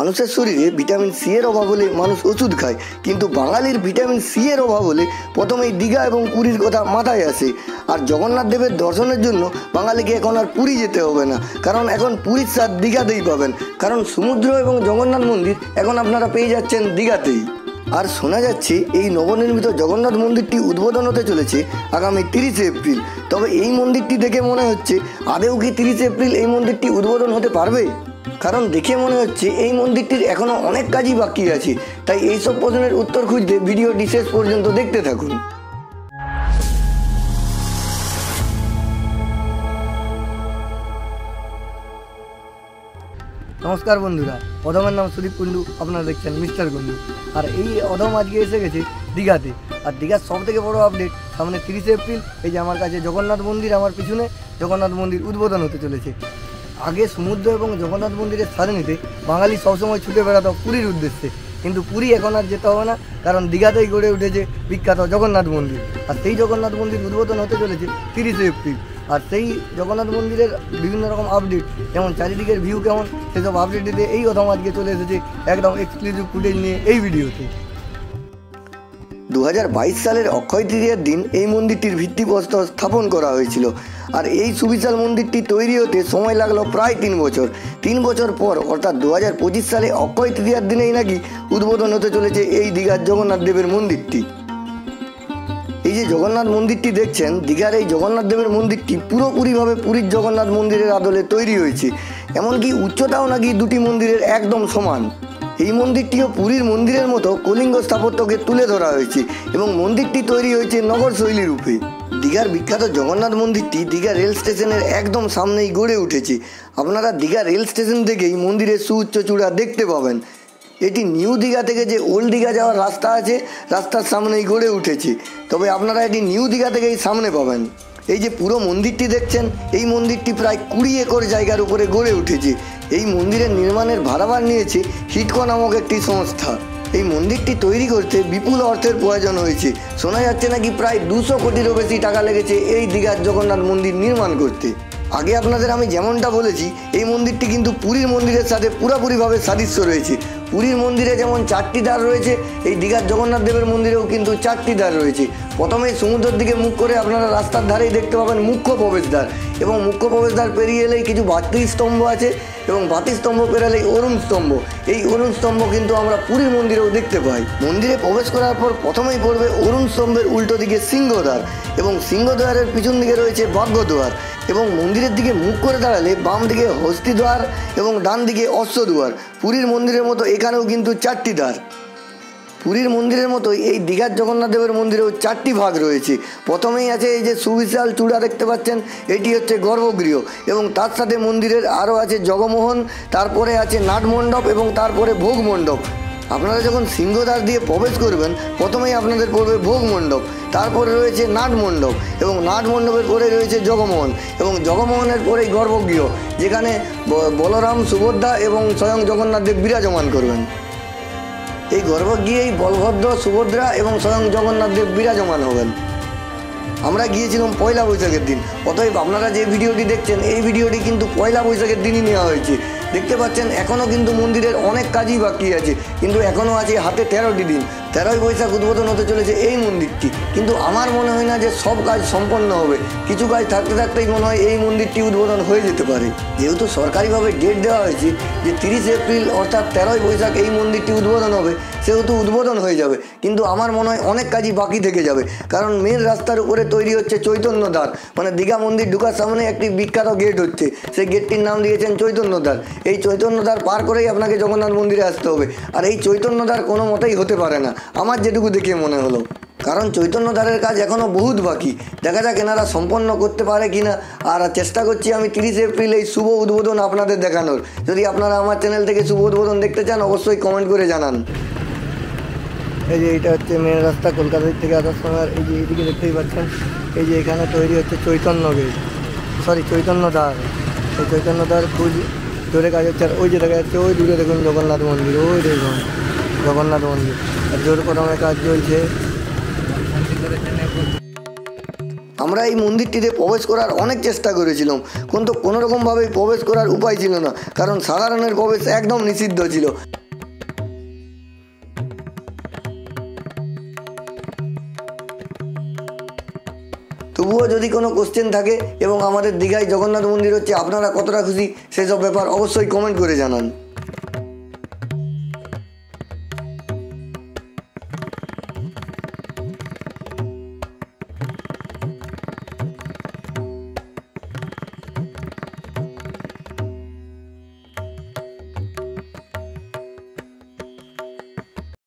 মানুষের শরীরে vitamin C এর অভাব হলে মানুষ ওষুধ খায়, কিন্তু বাঙালির ভিটামিন সি এর অভাব হলে প্রথমেই দীঘা এবং পুরীর কথা মাথায় আসে। আর জগন্নাথ দেবের দর্শনের জন্য বাঙালিকে এখন আর পুরী যেতে হবে না, কারণ এখন পুরীর স্বাদ দীঘাতেই পাবেন, কারণ সমুদ্র এবং জগন্নাথ মন্দির এখন আপনারা পেয়ে যাচ্ছেন দীঘাতেই। আর শোনা যাচ্ছে এই নবনির্মিত জগন্নাথ মন্দিরটি উদ্বোধন হতে চলেছে আগামী 30শে এপ্রিল। তবে এই মন্দিরটি দেখে মনে হচ্ছে আদেও কি 30শে এপ্রিল এই মন্দিরটি উদ্বোধন হতে পারবে? কারণ দেখে মনে হচ্ছে এই মন্দিরটির এখনও অনেক কাজই বাকি আছে। তাই এইসব প্রশ্নের উত্তর খুঁজতে ভিডিওটি শেষ পর্যন্ত দেখতে থাকুন। নমস্কার বন্ধুরা, অধমের নাম সুদীপ কুন্ডু, আপনারা দেখছেন মিস্টার কুন্ডু। আর এই অধম আজকে এসে গেছে দীঘাতে। আর দীঘার সব থেকে বড় আপডেট, সামনে 30শে এপ্রিল এই যে আমার কাছে জগন্নাথ মন্দির, আমার পিছনে জগন্নাথ মন্দির উদ্বোধন হতে চলেছে। আগে সমুদ্র এবং জগন্নাথ মন্দিরের স্বাদ নিতে বাঙালি সবসময় ছুটে বেড়াতো পুরীর উদ্দেশ্যে, কিন্তু পুরী এখন আর যেতে হবে না, কারণ দীঘাতেই গড়ে উঠেছে বিখ্যাত জগন্নাথ মন্দির। আর সেই জগন্নাথ মন্দির উদ্বোধন হতে চলেছে 30শে এপ্রিল। আর সেই জগন্নাথ মন্দিরের বিভিন্ন রকম আপডেট, যেমন চারিদিকের ভিউ কেমন, সেসব আপডেট দিতে এই অধম আজকে চলে এসেছে একদম এক্সক্লুসিভ ফুটেজ নিয়ে এই ভিডিওতে। 2022 সালের অক্ষয় তৃতীয়ার দিন এই মন্দিরটির ভিত্তিপ্রস্তর স্থাপন করা হয়েছিল। আর এই সুবিশাল মন্দিরটি তৈরি হতে সময় লাগলো প্রায় 3 বছর। 3 বছর পর অর্থাৎ 2025 সালে অক্ষয় তৃতীয়ার দিনেই নাকি উদ্বোধন হতে চলেছে এই দীঘার জগন্নাথ দেবের মন্দিরটি। এই যে জগন্নাথ মন্দিরটি দেখছেন, দীঘার এই জগন্নাথ দেবের মন্দিরটি পুরোপুরিভাবে পুরীর জগন্নাথ মন্দিরের আদলে তৈরি হয়েছে। এমনকি উচ্চতাও নাকি দুটি মন্দিরের একদম সমান। এই মন্দিরটিও পুরীর মন্দিরের মতো কলিঙ্গ স্থাপত্যকে তুলে ধরা হয়েছে এবং মন্দিরটি তৈরি হয়েছে নগর শৈলী রূপে। দীঘার বিখ্যাত জগন্নাথ মন্দিরটি দীঘা রেল স্টেশনের একদম সামনেই গড়ে উঠেছে। আপনারা দীঘা রেল স্টেশন থেকেই মন্দিরের সুউচ্চ চূড়া দেখতে পাবেন। এটি নিউ দীঘা থেকে যে ওল্ড দীঘা যাওয়ার রাস্তা আছে, রাস্তার সামনেই গড়ে উঠেছে। তবে আপনারা এটি নিউ দীঘা থেকেই সামনে পাবেন। এই যে পুরো মন্দিরটি দেখছেন, এই মন্দিরটি প্রায় 20 একর জায়গার উপরে গড়ে উঠেছে। এই মন্দিরের নির্মাণের ভাড়াবার নিয়েছে হিটকো নামক একটি সংস্থা। এই মন্দিরটি তৈরি করতে বিপুল অর্থের প্রয়োজন হয়েছে। শোনা যাচ্ছে নাকি প্রায় 200 কোটিরও বেশি টাকা লেগেছে এই দীঘার জগন্নাথ মন্দির নির্মাণ করতে। আগে আপনাদের আমি যেমনটা বলেছি, এই মন্দিরটি কিন্তু পুরীর মন্দিরের সাথে পুরোপুরিভাবে সাদৃশ্য রয়েছে। পুরীর মন্দিরে যেমন 4টি দ্বার রয়েছে, এই দীঘার জগন্নাথ দেবের মন্দিরেও কিন্তু 4টি দ্বার রয়েছে। প্রথমেই সমুদ্রের দিকে মুখ করে আপনারা রাস্তার ধারেই দেখতে পাবেন মুখ্য প্রবেশদ্বার, এবং মুখ্য প্রবেশদ্বার পেরিয়ে এলেই কিছু বাতি স্তম্ভ আছে, এবং বাতি স্তম্ভ পেরালেই অরুণ স্তম্ভ। এই অরুণ স্তম্ভ কিন্তু আমরা পুরীর মন্দিরেও দেখতে পাই। মন্দিরে প্রবেশ করার পর প্রথমেই পড়বে অরুণ স্তম্ভের উল্টো দিকে সিংহদ্বার, এবং সিংহদ্বারের পিছন দিকে রয়েছে বাগ্যদ্বার, এবং মন্দিরের দিকে মুখ করে দাঁড়ালে বাম দিকে হস্তিদ্বার এবং ডান দিকে অশ্বদ্বার। পুরীর মন্দিরের মতো এখানেও কিন্তু 4টি দ্বার। পুরীর মন্দিরের মতোই এই দীঘার জগন্নাথ দেবের মন্দিরেও 4টি ভাগ রয়েছে। প্রথমেই আছে এই যে সুবিশাল চূড়া দেখতে পাচ্ছেন, এটি হচ্ছে গর্ভগৃহ, এবং তার সাথে মন্দিরের আরও আছে জগমোহন, তারপরে আছে নাটমণ্ডপ, এবং তারপরে ভোগ মণ্ডপ। আপনারা যখন সিংহদ্বার দিয়ে প্রবেশ করবেন, প্রথমেই আপনাদের পড়বে ভোগ মণ্ডপ, তারপরে রয়েছে নাট মণ্ডপ, এবং নাট মণ্ডপের পরে রয়েছে জগমোহন, এবং জগমোহনের পরেই গর্ভগৃহ, যেখানে বলরাম, সুভদ্রা এবং স্বয়ং জগন্নাথ দেব বিরাজমান করবেন। এই গর্ভগৃহেই বলভদ্র, সুভদ্রা এবং স্বয়ং জগন্নাথ দেব বিরাজমান হবেন। আমরা গিয়েছিলাম পয়লা বৈশাখের দিন, অতএব আপনারা যে ভিডিওটি দেখছেন এই ভিডিওটি কিন্তু পয়লা বৈশাখের দিনই নেওয়া হয়েছে। দেখতে পাচ্ছেন এখনও কিন্তু মন্দিরের অনেক কাজই বাকি আছে, কিন্তু এখনও আছে হাতে 13টি দিন। 13ই বৈশাখ উদ্বোধন হতে চলেছে এই মন্দিরটি, কিন্তু আমার মনে হয় না যে সব কাজ সম্পন্ন হবে। কিছু কাজ থাকতে থাকতেই মনে হয় এই মন্দিরটি উদ্বোধন হয়ে যেতে পারে। যেহেতু সরকারিভাবে ডেট দেওয়া হয়েছে যে 30 এপ্রিল অর্থাৎ 13ই বৈশাখ এই মন্দিরটি উদ্বোধন হবে, সেহেতু উদ্বোধন হয়ে যাবে, কিন্তু আমার মনে হয় অনেক কাজই বাকি থেকে যাবে। কারণ মেন রাস্তার উপরে তৈরি হচ্ছে চৈতন্যদ্বার, মানে দীঘা মন্দির ঢোকার সামনে একটি বিখ্যাত গেট হচ্ছে, সেই গেটটির নাম দিয়েছেন চৈতন্যদ্বার। এই চৈতন্যদ্বার পার করেই আপনাকে জগন্নাথ মন্দিরে আসতে হবে। আর এই চৈতন্যদ্বার কোনো মতেই হতে পারে না, আমার যেটুকু দেখে মনে হলো, কারণ চৈতন্যদ্বারের কাজ এখনও বহুত বাকি। দেখা যাক এনারা সম্পন্ন করতে পারে কিনা। আর চেষ্টা করছি আমি 30 এপ্রিল এই শুভ উদ্বোধন আপনাদের দেখানোর। যদি আপনারা আমার চ্যানেল থেকে শুভ উদ্বোধন দেখতে চান, অবশ্যই কমেন্ট করে জানান। এই যে এটা হচ্ছে মেন রাস্তা কলকাতা থেকে আসার সময়। এই যে এইদিকে দেখতেই পাচ্ছেন, এই যে এখানে তৈরি হচ্ছে চৈতন্যদ্বার। এই চৈতন্যদ্বার খুব জোরে কাজ হচ্ছে। আর ওই যে দেখা যাচ্ছে ওই দূরে দেখুন জগন্নাথ মন্দির, ওই দেখুন জগন্নাথ মন্দির, আর জোর কদমে কাজ চলছে। আমরা এই মন্দিরটিতে প্রবেশ করার অনেক চেষ্টা করেছিলাম, কিন্তু কোনোরকমভাবেই প্রবেশ করার উপায় ছিল না, কারণ সাধারণের প্রবেশ একদম নিষিদ্ধ ছিল। তবুও যদি কোনো কোশ্চেন থাকে এবং আমাদের দীঘায় জগন্নাথ মন্দির হচ্ছে আপনারা কতটা খুশি সেসব ব্যাপার অবশ্যই কমেন্ট করে জানান।